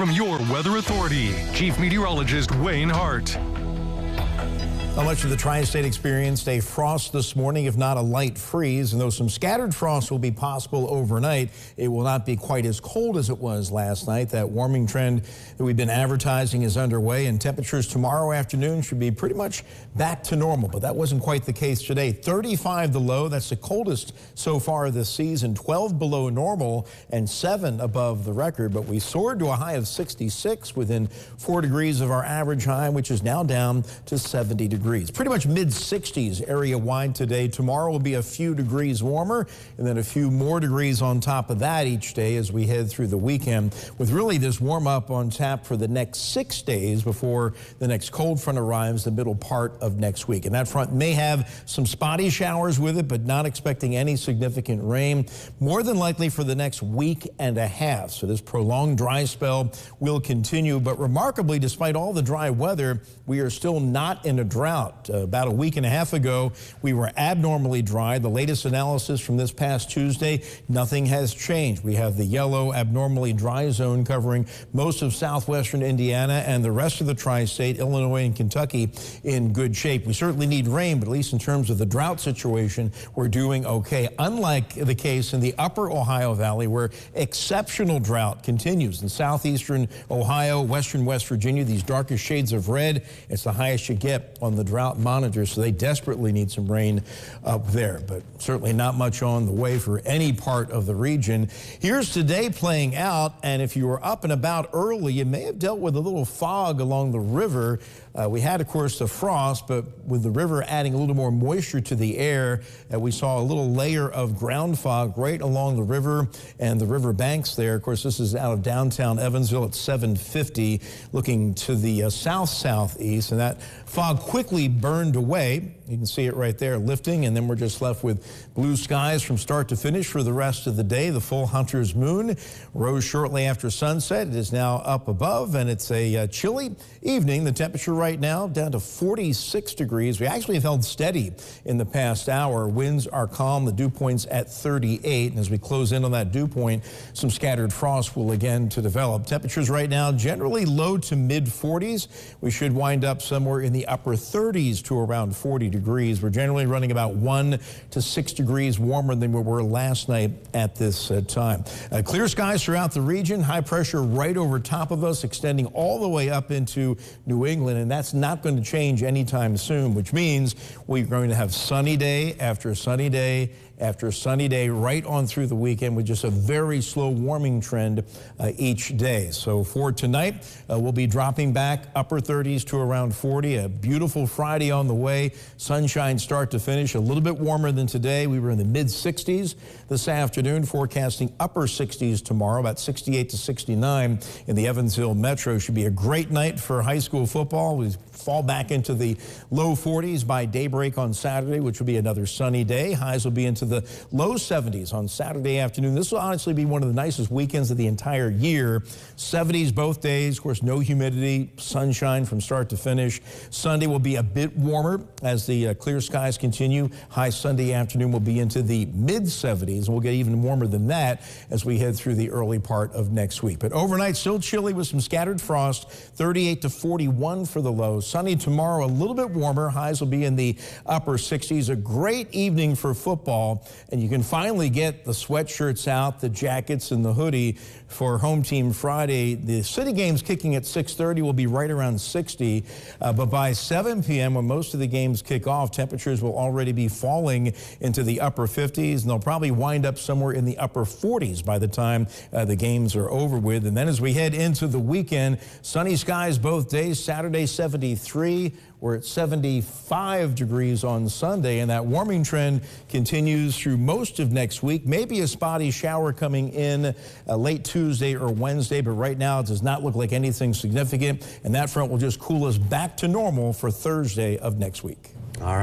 From your Weather Authority, Chief Meteorologist Wayne Hart. Not much of the tri-state experienced a frost this morning, if not a light freeze. And though some scattered frost will be possible overnight, it will not be quite as cold as it was last night. That warming trend that we've been advertising is underway, and temperatures tomorrow afternoon should be pretty much back to normal. But that wasn't quite the case today. 35 the low. That's the coldest so far this season. 12 below normal and 7 above the record. But we soared to a high of 66 within 4 degrees of our average high, which is now down to 70 degrees. Pretty much mid-60s area-wide today. Tomorrow will be a few degrees warmer, and then a few more degrees on top of that each day as we head through the weekend, with really this warm-up on tap for the next 6 days before the next cold front arrives the middle part of next week. And that front may have some spotty showers with it, but not expecting any significant rain, more than likely for the next week and a half. So this prolonged dry spell will continue, but remarkably, despite all the dry weather, we are still not in a drought. About a week and a half ago, we were abnormally dry. The latest analysis from this past Tuesday, nothing has changed. We have the yellow abnormally dry zone covering most of southwestern Indiana and the rest of the tri-state, Illinois and Kentucky, in good shape. We certainly need rain, but at least in terms of the drought situation, we're doing okay. Unlike the case in the upper Ohio Valley, where exceptional drought continues in southeastern Ohio, western West Virginia, these darkest shades of red, it's the highest you get on the drought monitor, so they desperately need some rain up there, but certainly not much on the way for any part of the region. Here's today playing out, and if you were up and about early, you may have dealt with a little fog along the river. We had, of course, the frost, but with the river adding a little more moisture to the air, we saw a little layer of ground fog right along the river and the river banks there. Of course, this is out of downtown Evansville at 750, looking to the south-southeast, and that fog quickly burned away. You can see it right there lifting, and then we're just left with blue skies from start to finish for the rest of the day. The full hunter's moon rose shortly after sunset. It is now up above, and it's a chilly evening. The temperature right now down to 46 degrees. We actually have held steady in the past hour. Winds are calm. The dew point's at 38. And as we close in on that dew point, some scattered frost will again to develop. Temperatures right now generally low to mid 40s. We should wind up somewhere in the upper 30s to around 40 degrees. We're generally running about 1 to 6 degrees warmer than we were last night at this time. Clear skies throughout the region. High pressure right over top of us, extending all the way up into New England, and that's not going to change anytime soon, which means we're going to have sunny day after sunny day after sunny day right on through the weekend, with just a very slow warming trend each day. So for tonight, we'll be dropping back upper 30s to around 40. A beautiful Friday on the way. Sunshine start to finish. A little bit warmer than today. We were in the mid 60s this afternoon, forecasting upper 60s tomorrow, about 68 to 69 in the Evansville metro. Should be a great night for high school football. We fall back into the low 40s by daybreak on Saturday, which will be another sunny day. Highs will be into the low 70s on Saturday afternoon. This will honestly be one of the nicest weekends of the entire year. 70s both days. Of course, no humidity, sunshine from start to finish. Sunday will be a bit warmer as the clear skies continue. High Sunday afternoon will be into the mid 70s. And we'll get even warmer than that as we head through the early part of next week. But overnight, still chilly with some scattered frost. 38 to 41 for the lows. Sunny tomorrow, a little bit warmer. Highs will be in the upper 60s. A great evening for football, and you can finally get the sweatshirts out, the jackets, and the hoodie for Home Team Friday. The city games kicking at 6:30 will be right around 60, but by 7 p.m. when most of the games kick off, temperatures will already be falling into the upper 50s, and they'll probably wind up somewhere in the upper 40s by the time the games are over with. And then as we head into the weekend, sunny skies both days. Saturday 73. We're at 75 degrees on Sunday, and that warming trend continues through most of next week. Maybe a spotty shower coming in late Tuesday or Wednesday, but right now it does not look like anything significant, and that front will just cool us back to normal for Thursday of next week. All right.